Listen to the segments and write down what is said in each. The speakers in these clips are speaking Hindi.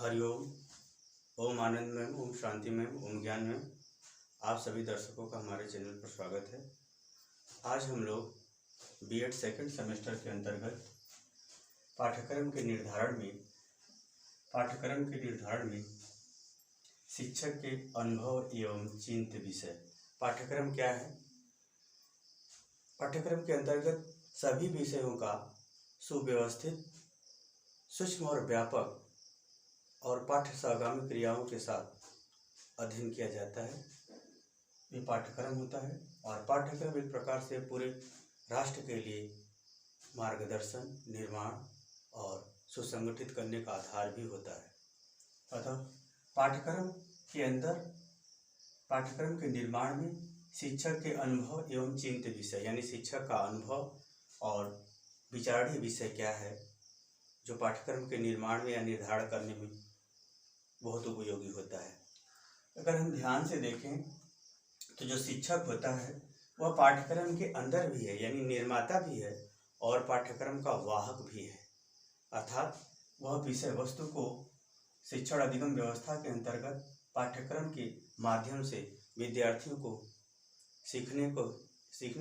हरिओम। ओम आनंद में, ओम शांति में, ओम ज्ञान में आप सभी दर्शकों का हमारे चैनल पर स्वागत है। आज हम लोग बीएड सेकंड सेमेस्टर के अंतर्गत पाठ्यक्रम के निर्धारण में शिक्षक के अनुभव एवं चिंत विषय। पाठ्यक्रम क्या है? पाठ्यक्रम के अंतर्गत सभी विषयों का सुव्यवस्थित, सूक्ष्म और व्यापक और पाठ्य सहगामी क्रियाओं के साथ अध्ययन किया जाता है। ये पाठ्यक्रम होता है और पाठ्यक्रम एक प्रकार से पूरे राष्ट्र के लिए मार्गदर्शन, निर्माण और सुसंगठित करने का आधार भी होता है। अतः पाठ्यक्रम के निर्माण में शिक्षक के अनुभव एवं चिंत विषय यानी शिक्षक का अनुभव और विचारणीय विषय क्या है, जो पाठ्यक्रम के निर्माण में या निर्धारण करने में बहुत उपयोगी होता है। अगर हम ध्यान से देखें तो जो शिक्षक होता है वह पाठ्यक्रम के अंदर भी है, यानी निर्माता भी है और पाठ्यक्रम का वाहक भी है। अर्थात वह विषय वस्तु को शिक्षण अधिगम व्यवस्था के अंतर्गत पाठ्यक्रम के माध्यम से विद्यार्थियों को सीखने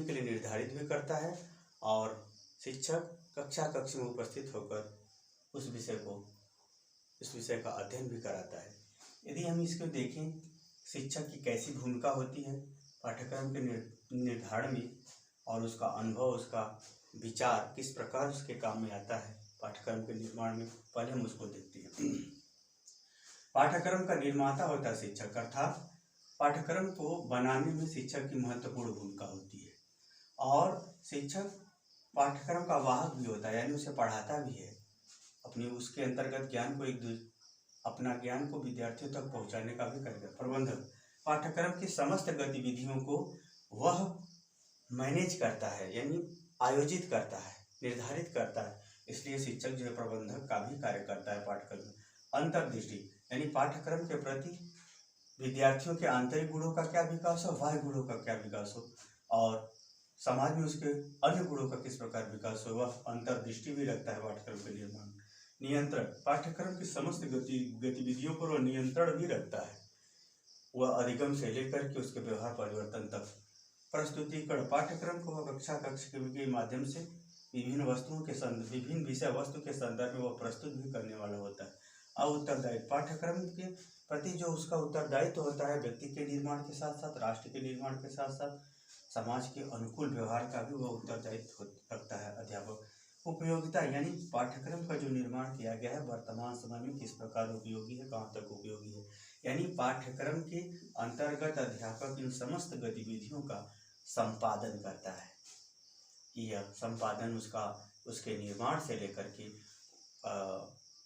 के लिए निर्धारित भी करता है और शिक्षक कक्ष में उपस्थित होकर उस विषय का अध्ययन भी कराता है। यदि हम इसको देखें, शिक्षक की कैसी भूमिका होती है पाठ्यक्रम के निर्धारण में और उसका अनुभव, उसका विचार किस प्रकार उसके काम में आता है पाठ्यक्रम के निर्माण में, पहले हम उसको देखते हैं। पाठ्यक्रम का निर्माता होता है शिक्षक, अर्थात पाठ्यक्रम को बनाने में शिक्षक की महत्वपूर्ण भूमिका होती है और शिक्षक पाठ्यक्रम का वाहक भी होता है, यानी उसे पढ़ाता भी है। उसके अंतर्गत अपना ज्ञान को विद्यार्थियों तक पहुंचाने का भी करेगा। प्रबंधक पाठ्यक्रम की समस्त गतिविधियों को वह मैनेज करता है, यानी आयोजित करता है, निर्धारित करता है। इसलिए शिक्षक जो है प्रबंधक का भी कार्य करता है पाठ्यक्रम में। अंतर्दृष्टि यानी पाठ्यक्रम के प्रति विद्यार्थियों के आंतरिक गुणों का क्या विकास हो, बाह्य गुणों का क्या विकास हो और समाज में उसके अन्य गुणों का किस प्रकार विकास हो, वह अंतर्दृष्टि भी रखता है पाठ्यक्रम के निर्माण में। नियंत्रण पाठ्यक्रम की समस्त गतिविधियों पर वह नियंत्रण भी रखता है, वह अधिगम से लेकर के उसके व्यवहार परिवर्तन तक। प्रस्तुतिकरण पाठ्यक्रम को वह कक्ष के माध्यम से विभिन्न विषय वस्तु के संदर्भ में वह प्रस्तुत भी करने वाला होता है। और उत्तरदायित्व पाठ्यक्रम के प्रति जो उसका उत्तरदायित्व होता है, व्यक्ति के निर्माण के साथ साथ राष्ट्र के निर्माण के साथ साथ समाज के अनुकूल व्यवहार का भी वह उत्तरदायित्व रखता है अध्यापक। उपयोगिता यानी पाठ्यक्रम का जो निर्माण किया गया है वर्तमान समय में किस प्रकार उपयोगी है, कहाँ तक उपयोगी है, यानी पाठ्यक्रम के अंतर्गत अध्यापक इन समस्त गतिविधियों का संपादन करता है। यह संपादन उसके निर्माण से लेकर के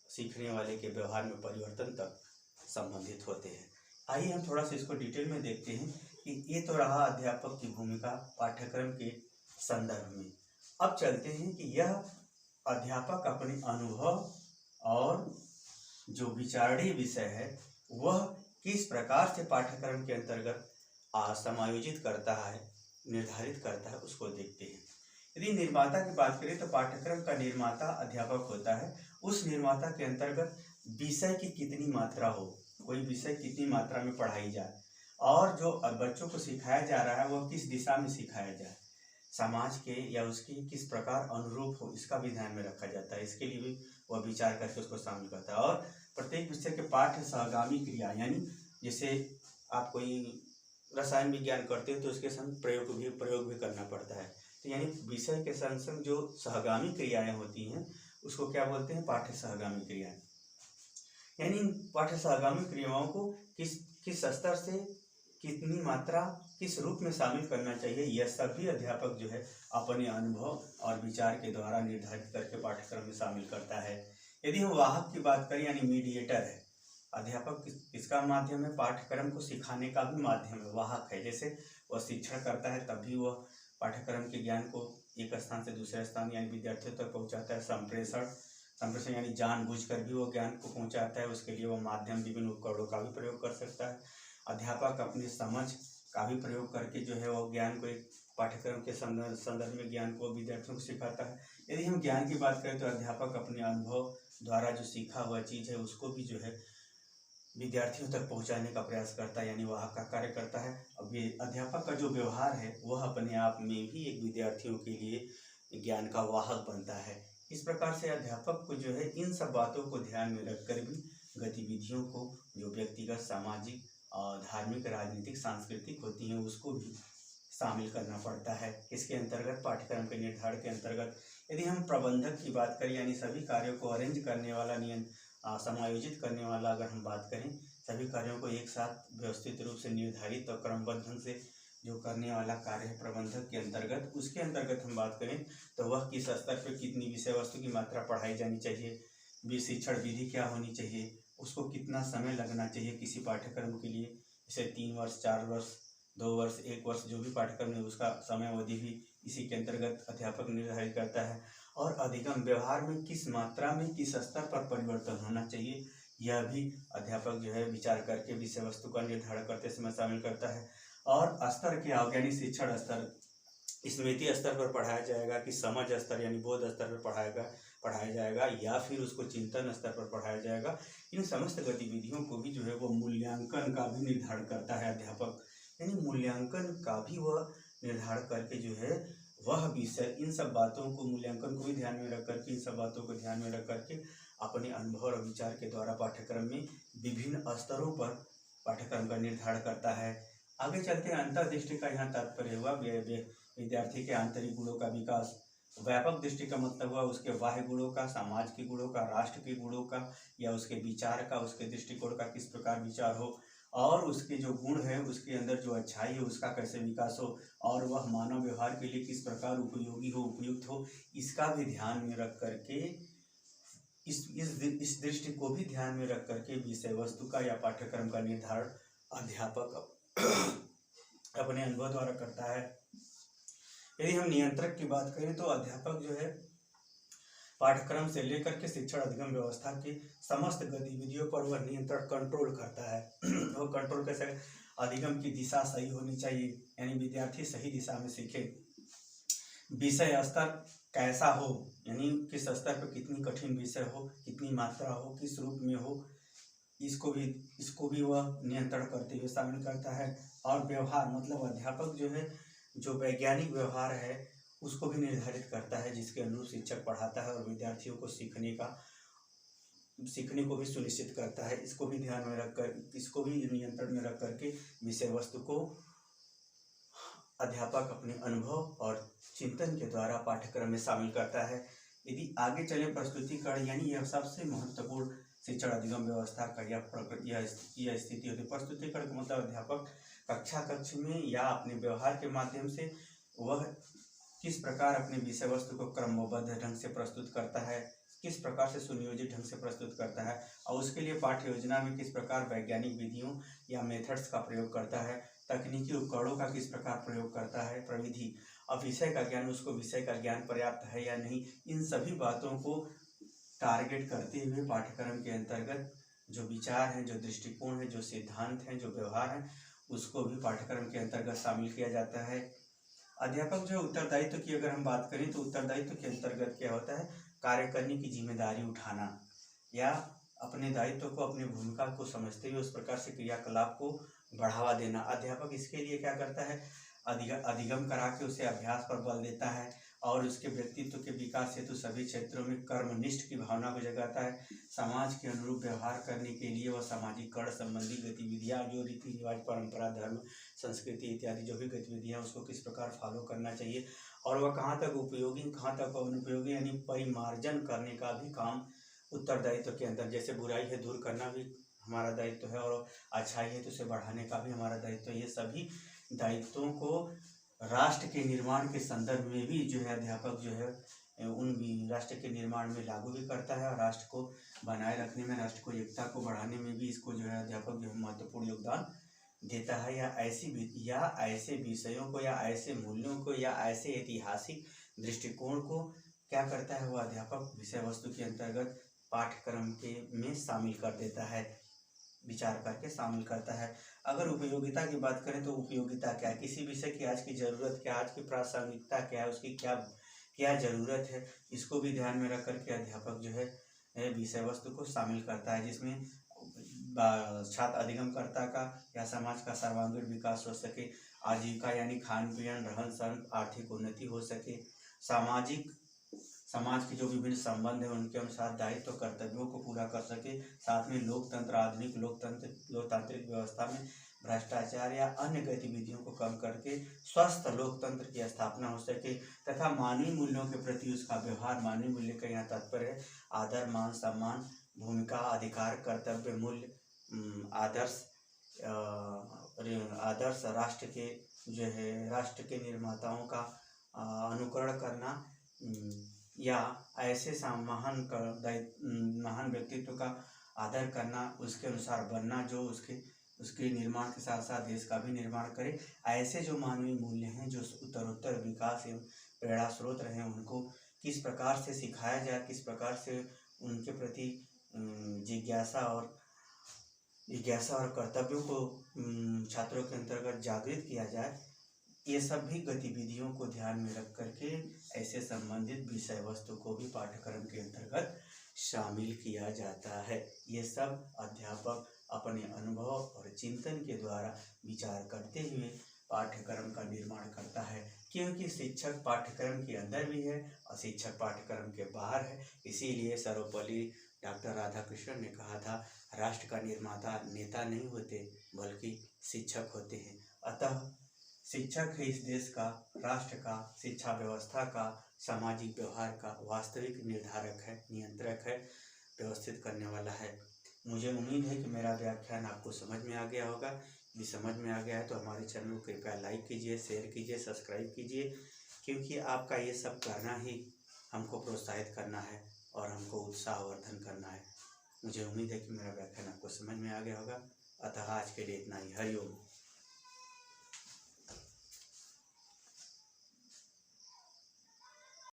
सीखने वाले के व्यवहार में परिवर्तन तक संबंधित होते हैं। आइए हम थोड़ा सा इसको डिटेल में देखते हैं कि ये तो रहा अध्यापक की भूमिका पाठ्यक्रम के संदर्भ में। अब चलते हैं कि यह अध्यापक अपने अनुभव और जो विचारणीय विषय है वह किस प्रकार से पाठ्यक्रम के अंतर्गत समायोजित करता है, निर्धारित करता है, उसको देखते हैं। यदि निर्माता की बात करें तो पाठ्यक्रम का निर्माता अध्यापक होता है। उस निर्माता के अंतर्गत विषय की कितनी मात्रा हो, कोई विषय कितनी मात्रा में पढ़ाई जाए और जो बच्चों को सिखाया जा रहा है वह किस दिशा में सिखाया जाए, समाज के या उसकी किस प्रकार अनुरूप हो, इसका भी ध्यान में रखा जाता है। इसके लिए भी वह विचार करके उसको शामिल करता है। और प्रत्येक विषय के पाठ्य सहगामी क्रिया, यानी जैसे आप कोई रसायन विज्ञान करते हैं तो उसके संग प्रयोग भी करना पड़ता है। तो यानी विषय के संग संग जो सहगामी क्रियाएं होती हैं उसको क्या बोलते हैं, पाठ्य सहगामी क्रियाएं। यानी पाठ्य सहगामी क्रियाओं को किस स्तर से कितनी मात्रा किस रूप में शामिल करना चाहिए, यह सभी अध्यापक जो है अपने अनुभव और विचार के द्वारा निर्धारित करके पाठ्यक्रम में शामिल करता है। यदि हम वाहक की बात करें यानी मीडिएटर है, अध्यापक किसका माध्यम है, पाठ्यक्रम को सिखाने का भी माध्यम है, वाहक है। जैसे वह शिक्षण करता है तभी वह पाठ्यक्रम के ज्ञान को एक स्थान से दूसरे स्थान यानी विद्यार्थियों तक पहुँचाता है। संप्रेषण यानी जानबूझकर भी वो ज्ञान को पहुँचाता है, उसके लिए वो माध्यम विभिन्न उपकरणों का भी प्रयोग कर सकता है। अध्यापक अपनी समझ का भी प्रयोग करके जो है वो ज्ञान को एक पाठ्यक्रम के संदर्भ में ज्ञान को विद्यार्थियों को सिखाता है। यदि हम ज्ञान की बात करें तो अध्यापक अपने अनुभव द्वारा जो सीखा हुआ चीज़ है उसको भी जो है विद्यार्थियों तक पहुंचाने का प्रयास करता है, यानी वाहक का कार्य करता है। अब ये अध्यापक का जो व्यवहार है वह अपने आप में भी एक विद्यार्थियों के लिए ज्ञान का वाहक बनता है। इस प्रकार से अध्यापक को जो है इन सब बातों को ध्यान में रखकर भी गतिविधियों को जो व्यक्तिगत, सामाजिक, धार्मिक, राजनीतिक, सांस्कृतिक होती हैं उसको भी शामिल करना पड़ता है। इसके अंतर्गत पाठ्यक्रम के निर्धारण के अंतर्गत यदि हम प्रबंधक की बात करें, यानी सभी कार्यों को अरेंज करने वाला, समायोजित करने वाला अगर हम बात करें, सभी कार्यों को एक साथ व्यवस्थित रूप से निर्धारित और क्रमबद्ध ढंग से जो करने वाला कार्य है प्रबंधक के अंतर्गत, उसके अंतर्गत हम बात करें तो वह किस स्तर पर कितनी विषय वस्तु की मात्रा पढ़ाई जानी चाहिए, शिक्षण विधि क्या होनी चाहिए, उसको कितना समय लगना चाहिए किसी पाठ्यक्रम के लिए, जैसे 3 वर्ष, 4 वर्ष, 2 वर्ष, 1 वर्ष, जो भी पाठ्यक्रम है उसका समय अवधि भी इसी के अंतर्गत अध्यापक निर्धारित करता है। और अधिगम, व्यवहार में किस मात्रा में किस स्तर पर परिवर्तन होना चाहिए, यह भी अध्यापक जो है विचार करके विषय वस्तु का निर्धारण करते समय शामिल करता है। और स्तर के यानी शिक्षण स्तर, स्मृति स्तर पर पढ़ाया जाएगा कि समझ स्तर यानी बोध स्तर पर पढ़ाया जाएगा या फिर उसको चिंतन स्तर पर पढ़ाया जाएगा। इन समस्त गतिविधियों को भी जो है वो मूल्यांकन का भी निर्धारण करता है अध्यापक, यानी मूल्यांकन का भी वह निर्धारण करके जो है वह विषय, इन सब बातों को, मूल्यांकन को भी ध्यान में रख करके, इन सब बातों को ध्यान में रख करके अपने अनुभव और विचार के द्वारा पाठ्यक्रम में विभिन्न स्तरों पर पाठ्यक्रम का निर्धारण करता है। आगे चलते हैं अंतर्दृष्टि का यहाँ तात्पर्य हुआ विद्यार्थी के आंतरिक गुणों का विकास। व्यापक दृष्टि का मतलब हुआ उसके बाह्य गुणों का, समाज के गुणों का, राष्ट्र के गुणों का, या उसके विचार का, उसके दृष्टिकोण का किस प्रकार विचार हो, और उसके जो गुण है उसके अंदर जो अच्छाई है उसका कैसे विकास हो, और वह मानव व्यवहार के लिए किस प्रकार उपयोगी हो, उपयुक्त हो, इसका भी ध्यान में रख करके, इस दृष्टि को भी ध्यान में रख करके विषय वस्तु का या पाठ्यक्रम का निर्धारण अध्यापक अपने अनुभव द्वारा करता है। यदि हम नियंत्रक की बात करें तो अध्यापक जो है पाठ्यक्रम से लेकर के शिक्षण अधिगम व्यवस्था की समस्त गतिविधियों पर वह नियंत्रण, कंट्रोल करता है। वो कंट्रोल कैसे? अधिगम की दिशा सही होनी चाहिए, यानी विद्यार्थी सही दिशा में सीखे। विषय स्तर कैसा हो, यानी किस स्तर पर कितनी कठिन विषय हो, कितनी मात्रा हो, किस रूप में हो, इसको भी वह नियंत्रण करते हुए शामिल करता है। और व्यवहार मतलब अध्यापक जो है जो वैज्ञानिक व्यवहार है उसको भी निर्धारित करता है, जिसके अनुरूप शिक्षक पढ़ाता है और विद्यार्थियों को सीखने को भी सुनिश्चित करता है। इसको भी ध्यान में रखकर, इसको भी नियंत्रण में रख करके विषय वस्तु को अध्यापक अपने अनुभव और चिंतन के द्वारा पाठ्यक्रम में शामिल करता है। यदि आगे चले प्रस्तुतिकरण, यानी यह सबसे महत्वपूर्ण शिक्षण अधिगम व्यवस्था का यह स्थिति होती है। प्रस्तुतिकरण का मतलब अध्यापक कक्ष में या अपने व्यवहार के माध्यम से वह किस प्रकार अपने विषय वस्तु को क्रमबद्ध ढंग से प्रस्तुत करता है, किस प्रकार से सुनियोजित ढंग से प्रस्तुत करता है, और उसके लिए पाठ्य योजना में किस प्रकार वैज्ञानिक विधियों या मेथड्स का प्रयोग करता है, तकनीकी उपकरणों का किस प्रकार प्रयोग करता है, प्रविधि, अब विषय का ज्ञान, उसको विषय का ज्ञान पर्याप्त है या नहीं, इन सभी बातों को टारगेट करते हुए पाठ्यक्रम के अंतर्गत जो विचार हैं, जो दृष्टिकोण है, जो सिद्धांत हैं, जो व्यवहार है, उसको भी पाठ्यक्रम के अंतर्गत शामिल किया जाता है। अध्यापक जो उत्तरदायित्व की अगर हम बात करें तो उत्तरदायित्व के अंतर्गत क्या होता है? कार्य करने की जिम्मेदारी उठाना या अपने दायित्व को, अपनी भूमिका को समझते हुए उस प्रकार से क्रियाकलाप को बढ़ावा देना। अध्यापक इसके लिए क्या करता है? अधिगम करा के उसे अभ्यास पर बल देता है और उसके व्यक्तित्व के विकास हेतु सभी क्षेत्रों में कर्मनिष्ठ की भावना को जगाता है। समाज के अनुरूप व्यवहार करने के लिए वह सामाजिकरण संबंधी गतिविधियाँ, जो रीति रिवाज, परंपरा, धर्म, संस्कृति इत्यादि जो भी गतिविधियाँ उसको किस प्रकार फॉलो करना चाहिए और वह कहाँ तक उपयोगी, कहाँ तक अनुपयोगी, यानी परिमार्जन करने का भी काम उत्तरदायित्व के अंदर, जैसे बुराई है दूर करना भी हमारा दायित्व है और अच्छाई है तो उसे बढ़ाने का भी हमारा दायित्व है। ये सभी दायित्वों को राष्ट्र के निर्माण के संदर्भ में भी जो है अध्यापक जो है उन राष्ट्र के निर्माण में लागू भी करता है और राष्ट्र को बनाए रखने में, राष्ट्र को एकता को बढ़ाने में भी इसको जो है अध्यापक जो है महत्वपूर्ण योगदान देता है। या ऐसे विषयों को या ऐसे मूल्यों को या ऐसे ऐतिहासिक दृष्टिकोण को क्या करता है, वह अध्यापक विषय वस्तु के अंतर्गत पाठ्यक्रम के में शामिल कर देता है, विचार करके शामिल करता है। अगर उपयोगिता की बात करें तो उपयोगिता क्या है, किसी विषय की आज की ज़रूरत क्या, आज की प्रासंगिकता क्या है, उसकी क्या क्या ज़रूरत है, इसको भी ध्यान में रख करके अध्यापक जो है विषय वस्तु को शामिल करता है, जिसमें छात्र अधिगमकर्ता का या समाज का सर्वांगीण विकास हो सके, आजीविका यानी खान पीन, रहन सहन, आर्थिक उन्नति हो सके, सामाजिक समाज के जो विभिन्न संबंध हैं उनके अनुसार दायित्व कर्तव्यों को पूरा कर सके, साथ में लोकतंत्र, आधुनिक लोकतांत्रिक व्यवस्था में भ्रष्टाचार या अन्य गतिविधियों को कम करके स्वस्थ लोकतंत्र की स्थापना हो सके, तथा मानवीय मूल्यों के प्रति उसका व्यवहार, मानवीय मूल्य का यहाँ तात्पर्य है आदर, मान सम्मान, भूमिका, अधिकार, कर्तव्य, मूल्य, आदर्श राष्ट्र के जो है राष्ट्र के निर्माताओं का अनुकरण करना, या ऐसे महान व्यक्तित्व का आदर करना, उसके अनुसार बनना जो उसके निर्माण के साथ साथ देश का भी निर्माण करे। ऐसे जो मानवीय मूल्य हैं जो उत्तरोत्तर विकास एवं प्रेरणा स्रोत रहे, उनको किस प्रकार से सिखाया जाए, किस प्रकार से उनके प्रति जिज्ञासा और कर्तव्यों को छात्रों के अंतर्गत जागृत किया जाए, ये सब भी गतिविधियों को ध्यान में रख करके ऐसे संबंधित विषय वस्तु को भी पाठ्यक्रम के अंतर्गत शामिल किया जाता है। ये सब अध्यापक अपने अनुभव और चिंतन के द्वारा विचार करते हुए पाठ्यक्रम का निर्माण करता है, क्योंकि शिक्षक पाठ्यक्रम के अंदर भी है और शिक्षक पाठ्यक्रम के बाहर है। इसीलिए सर्वपल्ली डॉक्टर राधाकृष्णन ने कहा था, राष्ट्र का निर्माता नेता नहीं होते बल्कि शिक्षक होते हैं। अतः शिक्षक है इस देश का, राष्ट्र का, शिक्षा व्यवस्था का, सामाजिक व्यवहार का वास्तविक निर्धारक है, नियंत्रक है, व्यवस्थित करने वाला है। मुझे उम्मीद है कि मेरा व्याख्यान आपको समझ में आ गया होगा। यदि समझ में आ गया है तो हमारे चैनल को कृपया लाइक कीजिए, शेयर कीजिए, सब्सक्राइब कीजिए, क्योंकि आपका ये सब करना ही हमको प्रोत्साहित करना है और हमको उत्साहवर्धन करना है। मुझे उम्मीद है कि मेरा व्याख्यान आपको समझ में आ गया होगा। अतः आज के लिए इतना ही। हरिओम।